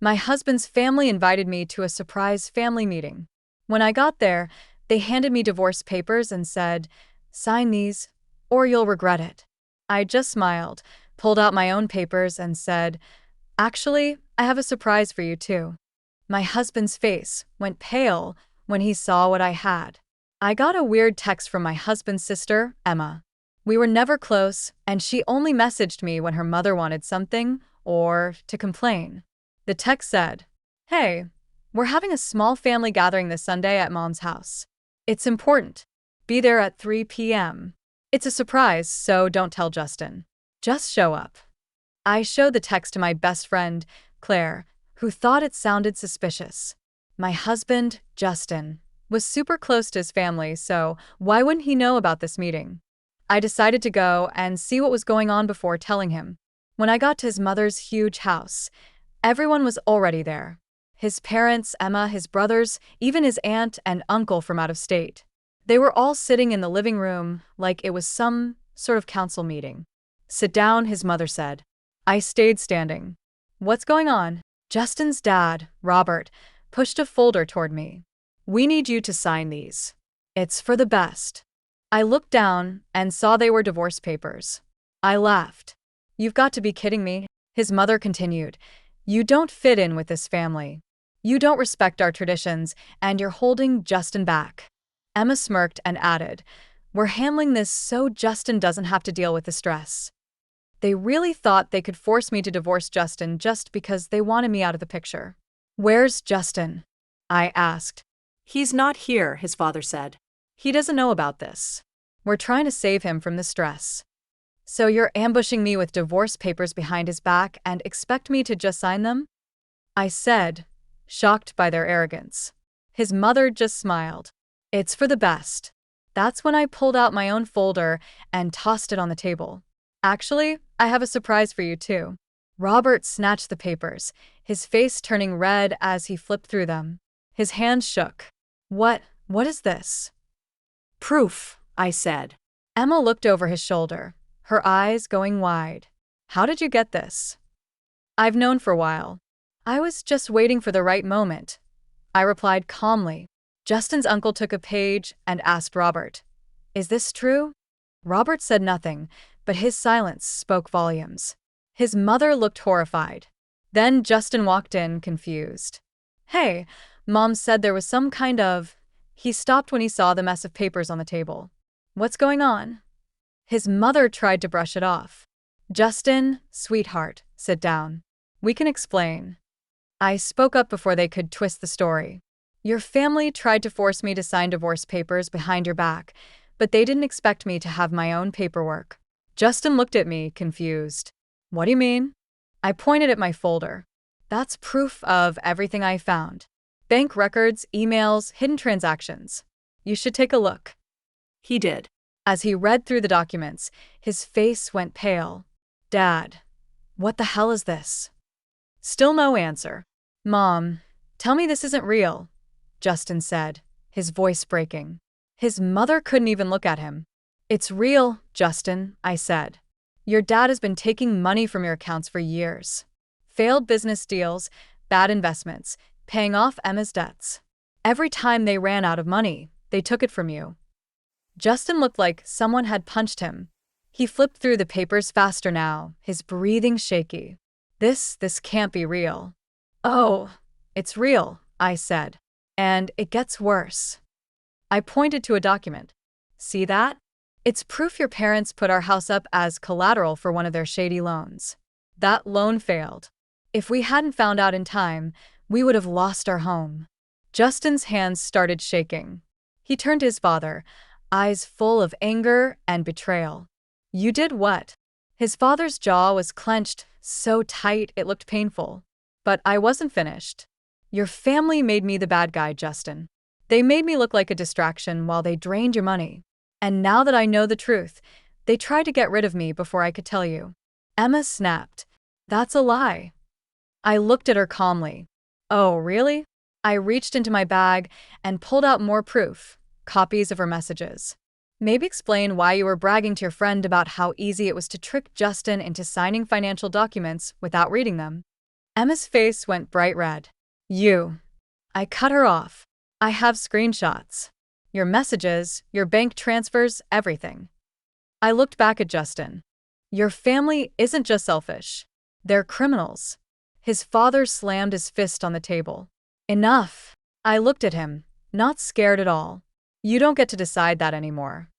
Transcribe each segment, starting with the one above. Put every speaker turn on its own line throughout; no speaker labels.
My husband's family invited me to a surprise family meeting. When I got there, they handed me divorce papers and said, "Sign these, or you'll regret it." I just smiled, pulled out my own papers, and said, "Actually, I have a surprise for you too." My husband's face went pale when he saw what I had. I got a weird text from my husband's sister, Emma. We were never close, and she only messaged me when her mother wanted something or to complain. The text said, "Hey, we're having a small family gathering this Sunday at Mom's house. It's important. Be there at 3 p.m. It's a surprise, so don't tell Justin. Just show up." I showed the text to my best friend, Claire, who thought it sounded suspicious. My husband, Justin, was super close to his family, so why wouldn't he know about this meeting? I decided to go and see what was going on before telling him. When I got to his mother's huge house, everyone was already there. His parents, Emma, his brothers, even his aunt and uncle from out of state. They were all sitting in the living room like it was some sort of council meeting. "Sit down," his mother said. I stayed standing. "What's going on?" Justin's dad, Robert, pushed a folder toward me. "We need you to sign these. It's for the best." I looked down and saw they were divorce papers. I laughed. "You've got to be kidding me," his mother continued. "You don't fit in with this family. You don't respect our traditions, and you're holding Justin back." Emma smirked and added, "We're handling this so Justin doesn't have to deal with the stress." They really thought they could force me to divorce Justin just because they wanted me out of the picture. "Where's Justin?" I asked.
"He's not here," his father said.
"He doesn't know about this. We're trying to save him from the stress." "So you're ambushing me with divorce papers behind his back and expect me to just sign them?" I said, shocked by their arrogance. His mother just smiled. "It's for the best." That's when I pulled out my own folder and tossed it on the table. "Actually, I have a surprise for you too." Robert snatched the papers, his face turning red as he flipped through them. His hands shook. What is this?"
"Proof," I said.
Emma looked over his shoulder, her eyes going wide. "How did you get this?" "I've known for a while. I was just waiting for the right moment," I replied calmly. Justin's uncle took a page and asked Robert, "Is this true?" Robert said nothing, but his silence spoke volumes. His mother looked horrified. Then Justin walked in, confused. "Hey, Mom said there was some kind of—" He stopped when he saw the mess of papers on the table. "What's going on?" His mother tried to brush it off. "Justin, sweetheart, sit down. We can explain." I spoke up before they could twist the story. "Your family tried to force me to sign divorce papers behind your back, but they didn't expect me to have my own paperwork." Justin looked at me, confused. "What do you mean?" I pointed at my folder. "That's proof of everything I found. Bank records, emails, hidden transactions. You should take a look."
He did.
As he read through the documents, his face went pale. "Dad, what the hell is this?" Still no answer. "Mom, tell me this isn't real," Justin said, his voice breaking. His mother couldn't even look at him. "It's real, Justin," I said. "Your dad has been taking money from your accounts for years. Failed business deals, bad investments, paying off Emma's debts. Every time they ran out of money, they took it from you." Justin looked like someone had punched him. He flipped through the papers faster now, his breathing shaky. This can't be real." "Oh, it's real," I said. "And it gets worse." I pointed to a document. "See that? It's proof your parents put our house up as collateral for one of their shady loans. That loan failed. If we hadn't found out in time, we would have lost our home." Justin's hands started shaking. He turned to his father, eyes full of anger and betrayal. "You did what?" His father's jaw was clenched so tight it looked painful. But I wasn't finished. "Your family made me the bad guy, Justin. They made me look like a distraction while they drained your money. And now that I know the truth, they tried to get rid of me before I could tell you." Emma snapped. "That's a lie." I looked at her calmly. "Oh, really?" I reached into my bag and pulled out more proof, copies of her messages. "Maybe explain why you were bragging to your friend about how easy it was to trick Justin into signing financial documents without reading them." Emma's face went bright red. You. I cut her off. I have screenshots. Your messages, your bank transfers, everything. I looked back at Justin. Your family isn't just selfish. They're criminals. His father slammed his fist on the table. Enough. I looked at him, not scared at all. You don't get to decide that anymore.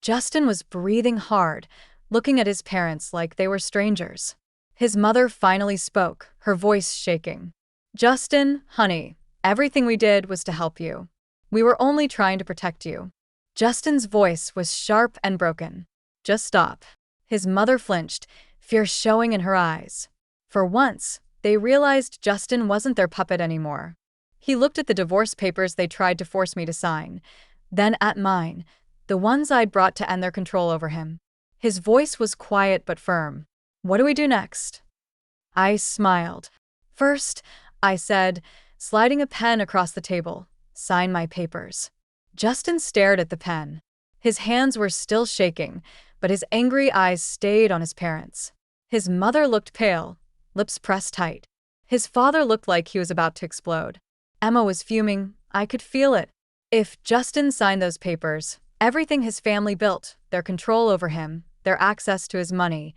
Justin was breathing hard, looking at his parents like they were strangers. His mother finally spoke, her voice shaking. Justin, honey, everything we did was to help you. We were only trying to protect you. Justin's voice was sharp and broken. Just stop. His mother flinched, fear showing in her eyes. For once, they realized Justin wasn't their puppet anymore. He looked at the divorce papers they tried to force me to sign, then at mine, the ones I'd brought to end their control over him. His voice was quiet but firm. What do we do next? I smiled. First, I said, sliding a pen across the table, sign my papers. Justin stared at the pen. His hands were still shaking, but his angry eyes stayed on his parents. His mother looked pale, lips pressed tight. His father looked like he was about to explode. Emma was fuming. I could feel it. If Justin signed those papers, everything his family built, their control over him, their access to his money,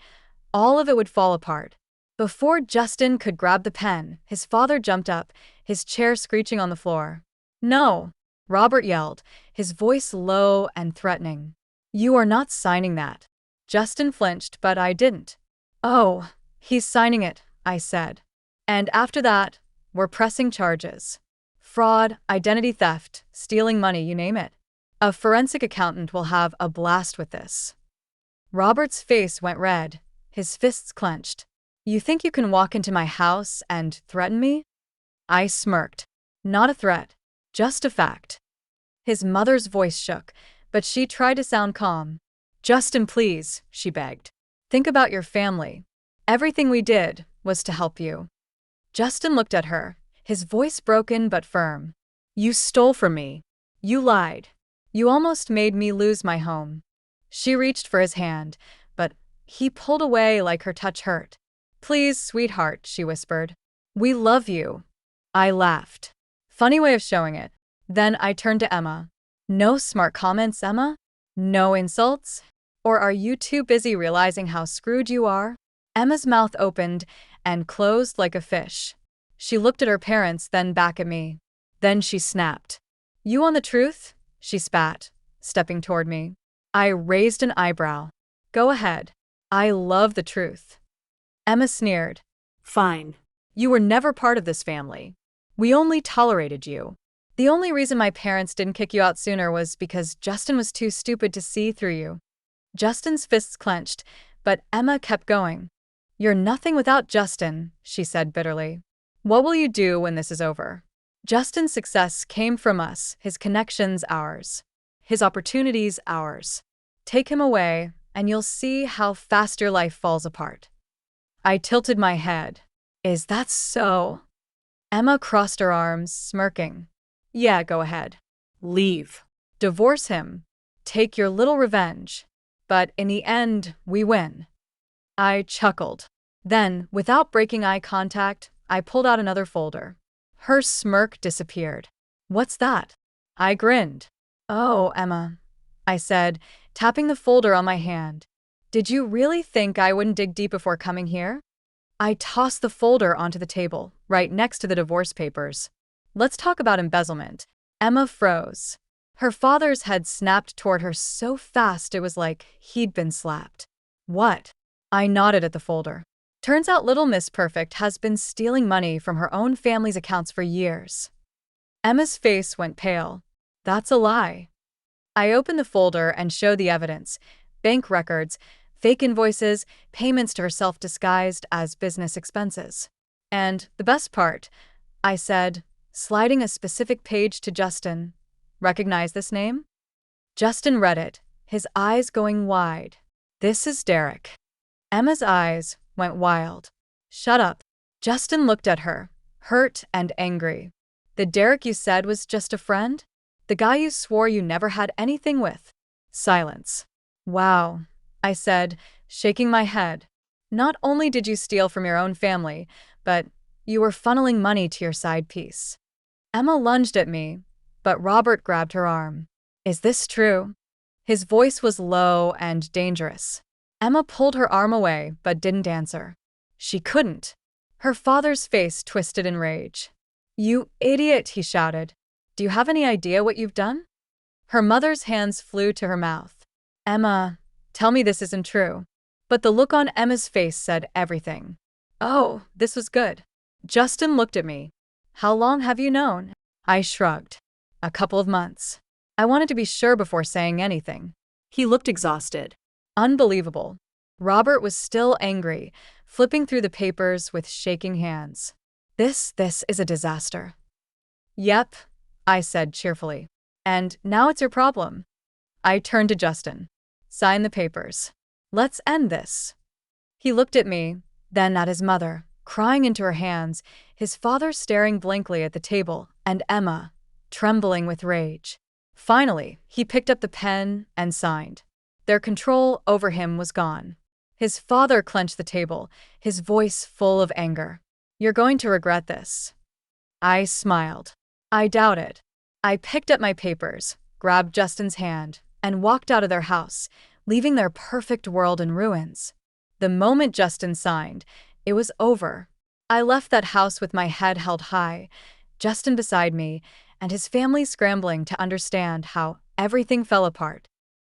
all of it would fall apart. Before Justin could grab the pen, his father jumped up, his chair screeching on the floor. No, Robert yelled, his voice low and threatening. You are not signing that. Justin flinched, but I didn't. Oh, he's signing it, I said. And after that, we're pressing charges. Fraud, identity theft, stealing money, you name it. A forensic accountant will have a blast with this. Robert's face went red, his fists clenched. You think you can walk into my house and threaten me? I smirked. Not a threat, just a fact. His mother's voice shook, but she tried to sound calm. Justin, please, she begged. Think about your family. Everything we did was to help you. Justin looked at her, his voice broken but firm. You stole from me. You lied. You almost made me lose my home. She reached for his hand, but he pulled away like her touch hurt. Please, sweetheart, she whispered. We love you. I laughed. Funny way of showing it. Then I turned to Emma. No smart comments, Emma? No insults? Or are you too busy realizing how screwed you are? Emma's mouth opened and closed like a fish. She looked at her parents, then back at me. Then she snapped. You want the truth? She spat, stepping toward me. I raised an eyebrow. Go ahead. I love the truth. Emma sneered.
Fine.
You were never part of this family. We only tolerated you. The only reason my parents didn't kick you out sooner was because Justin was too stupid to see through you. Justin's fists clenched, but Emma kept going. You're nothing without Justin, she said bitterly. What will you do when this is over? Justin's success came from us, his connections ours, his opportunities ours. Take him away, and you'll see how fast your life falls apart. I tilted my head. Is that so? Emma crossed her arms, smirking. Yeah, go ahead.
Leave.
Divorce him. Take your little revenge. But in the end, we win. I chuckled. Then, without breaking eye contact, I pulled out another folder. Her smirk disappeared. What's that? I grinned. Oh, Emma, I said, tapping the folder on my hand. Did you really think I wouldn't dig deep before coming here? I tossed the folder onto the table, right next to the divorce papers. Let's talk about embezzlement. Emma froze. Her father's head snapped toward her so fast it was like he'd been slapped. What? I nodded at the folder. Turns out little Miss Perfect has been stealing money from her own family's accounts for years. Emma's face went pale. That's a lie. I opened the folder and showed the evidence. Bank records, fake invoices, payments to herself disguised as business expenses. And the best part, I said, sliding a specific page to Justin. Recognize this name? Justin read it, his eyes going wide. This is Derek. Emma's eyes went wild. Shut up. Justin looked at her, hurt and angry. The Derek you said was just a friend? The guy you swore you never had anything with? Silence. Wow, I said, shaking my head. Not only did you steal from your own family, but You were funneling money to your side piece. Emma lunged at me, but Robert grabbed her arm. Is this true? His voice was low and dangerous. Emma pulled her arm away but didn't answer. She couldn't. Her father's face twisted in rage. You idiot, he shouted. Do you have any idea what you've done? Her mother's hands flew to her mouth. Emma, tell me this isn't true. But the look on Emma's face said everything. Oh, this was good. Justin looked at me. How long have you known? I shrugged. A couple of months. I wanted to be sure before saying anything.
He looked exhausted.
Unbelievable. Robert was still angry, flipping through the papers with shaking hands. This is a disaster. Yep, I said cheerfully. And now it's your problem. I turned to Justin. Sign the papers. Let's end this. He looked at me, then at his mother, crying into her hands, his father staring blankly at the table, and Emma, trembling with rage. Finally, he picked up the pen and signed. Their control over him was gone. His father clenched the table, his voice full of anger. You're going to regret this. I smiled. I doubt it. I picked up my papers, grabbed Justin's hand, and walked out of their house, leaving their perfect world in ruins. The moment Justin signed, it was over. I left that house with my head held high, Justin beside me, and his family scrambling to understand how everything fell apart.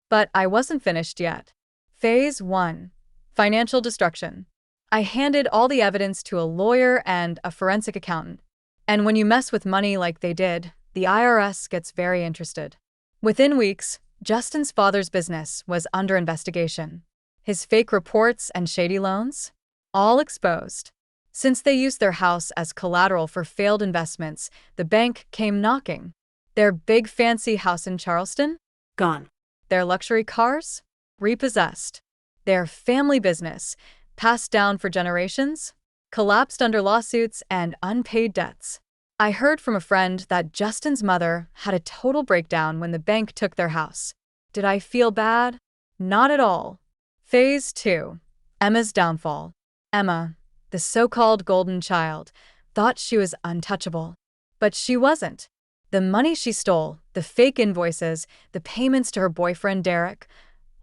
But I wasn't finished yet. Phase 1. Financial destruction. I handed all the evidence to a lawyer and a forensic accountant. And when you mess with money like they did, the IRS gets very interested. Within weeks, Justin's father's business was under investigation. His fake reports and shady loans? All exposed. Since they used their house as collateral for failed investments, the bank came knocking. Their big fancy house in Charleston?
Gone.
Their luxury cars? Repossessed. Their family business, passed down for generations? Collapsed under lawsuits and unpaid debts. I heard from a friend that Justin's mother had a total breakdown when the bank took their house. Did I feel bad? Not at all. Phase 2. Emma's downfall. Emma, the so-called golden child, thought she was untouchable. But she wasn't. The money she stole, the fake invoices, the payments to her boyfriend Derek,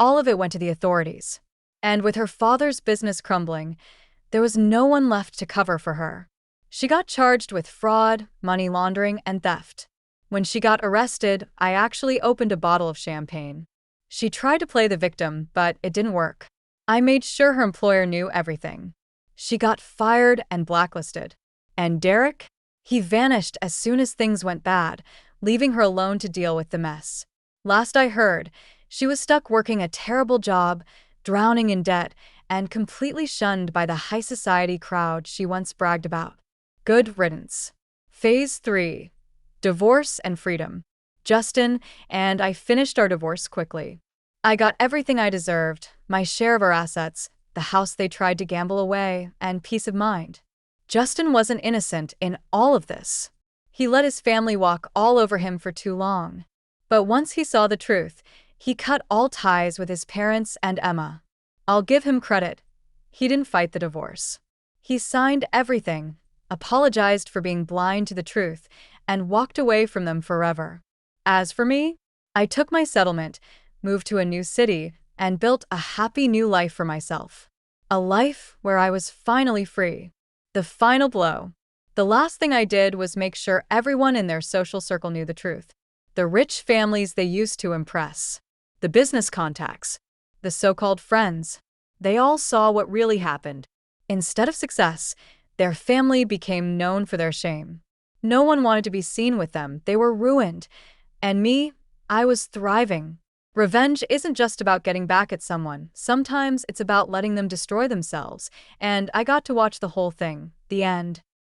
all of it went to the authorities. And with her father's business crumbling, there was no one left to cover for her. She got charged with fraud, money laundering, and theft. When she got arrested, I actually opened a bottle of champagne. She tried to play the victim, but it didn't work. I made sure her employer knew everything. She got fired and blacklisted. And Derek? He vanished as soon as things went bad, leaving her alone to deal with the mess. Last I heard, she was stuck working a terrible job, drowning in debt, and completely shunned by the high society crowd she once bragged about. Good riddance. Phase 3. Divorce and freedom. Justin and I finished our divorce quickly. I got everything I deserved, my share of our assets, the house they tried to gamble away, and peace of mind. Justin wasn't innocent in all of this. He let his family walk all over him for too long. But once he saw the truth, he cut all ties with his parents and Emma. I'll give him credit. He didn't fight the divorce. He signed everything, apologized for being blind to the truth, and walked away from them forever. As for me, I took my settlement, moved to a new city, and built a happy new life for myself. A life where I was finally free. The final blow. The last thing I did was make sure everyone in their social circle knew the truth. The rich families they used to impress. The business contacts. The so-called friends. They all saw what really happened. Instead of success, their family became known for their shame. No one wanted to be seen with them. They were ruined. And me, I was thriving. Revenge isn't just about getting back at someone. Sometimes it's about letting them destroy themselves. And I got to watch the whole thing. The end.